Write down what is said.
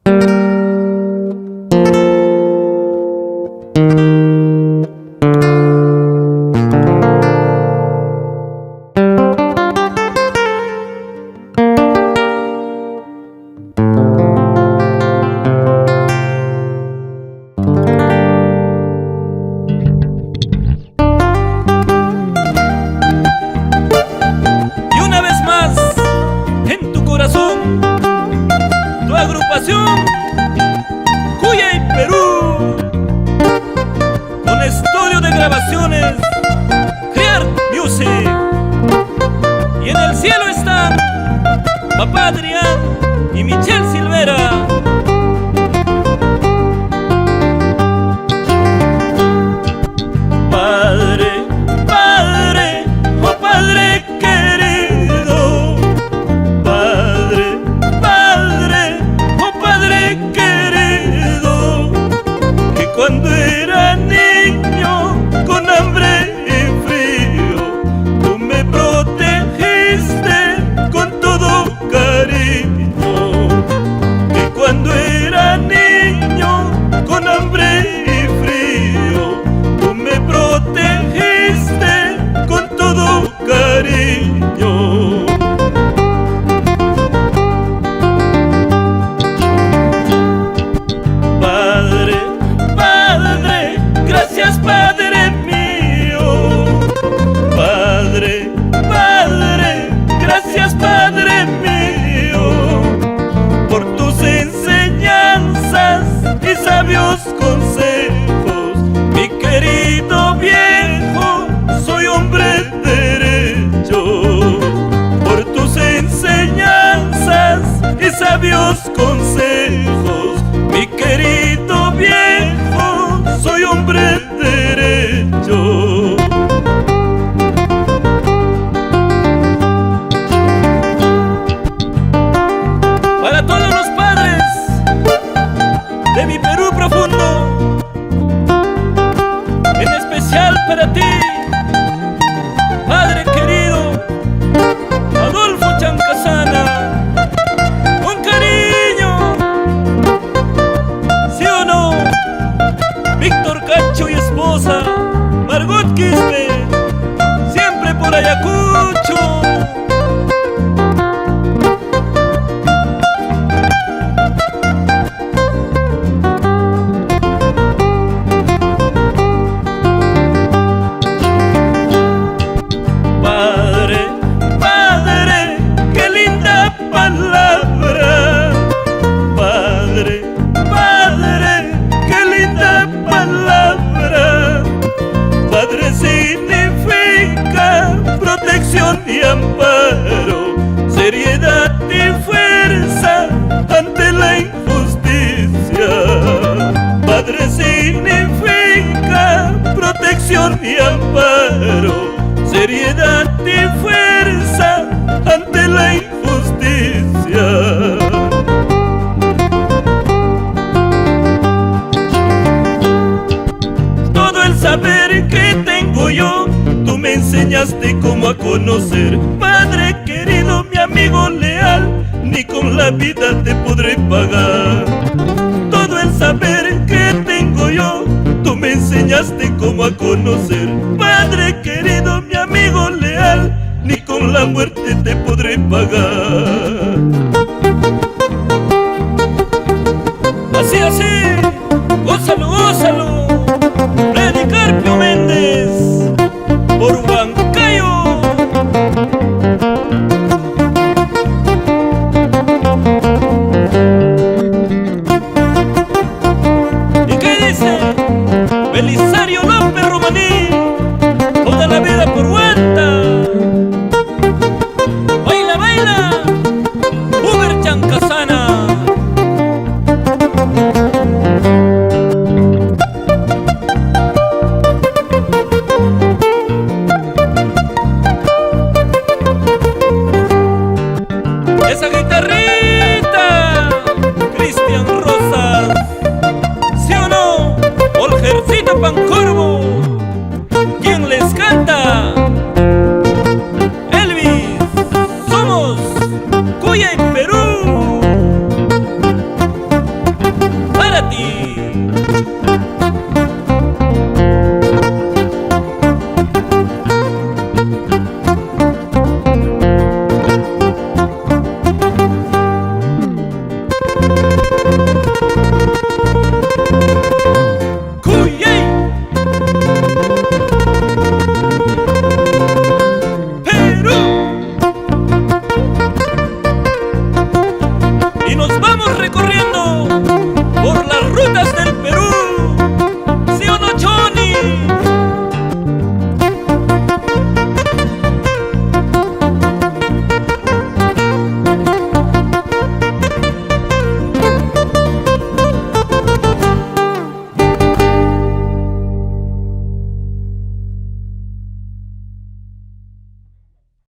Tu agrupación Cuya y Perú, con estudio de grabaciones Creart Music. Y en el cielo están Papá Adrián y Michelle Silvera. Padre, Padre, oh Padre querido, Padre, Padre, oh Padre querido, que cuando era niño con hambre y frío, tú me protegiste con todo cariño, que cuando era niño con hambre y frío, tú me protegiste con todo cariño. Padre, Padre, gracias Padre mío. Padre, Padre, gracias Padre mío, por tus enseñanzas y sabios consejos. Mi querido viejo, soy hombre derecho, por tus enseñanzas y sabios consejos. Mi querido viejo, soy hombre derecho. Para todos los padres de mi Perú profundo, en especial para ti, Padre querido Adolfo Chancasana, con cariño, ¿sí o no? Víctor Cacho y esposa Margot Quispe, siempre por Ayacucho. Padre, Padre, qué linda palabra. Padre, Padre, qué linda palabra. Padre significa protección y amparo, seriedad y fuerza ante la injusticia. Padre significa protección y amparo, seriedad y fuerza ante la injusticia. Todo el saber que tengo yo, tú me enseñaste cómo a conocer. Padre querido, mi amigo leal, ni con la vida te podré pagar. Todo el saber que tengo yo, tú me enseñaste cómo a conocer. Padre querido, mi amigo leal, ni con la muerte te podré pagar. Así, así, gózalo, gózalo.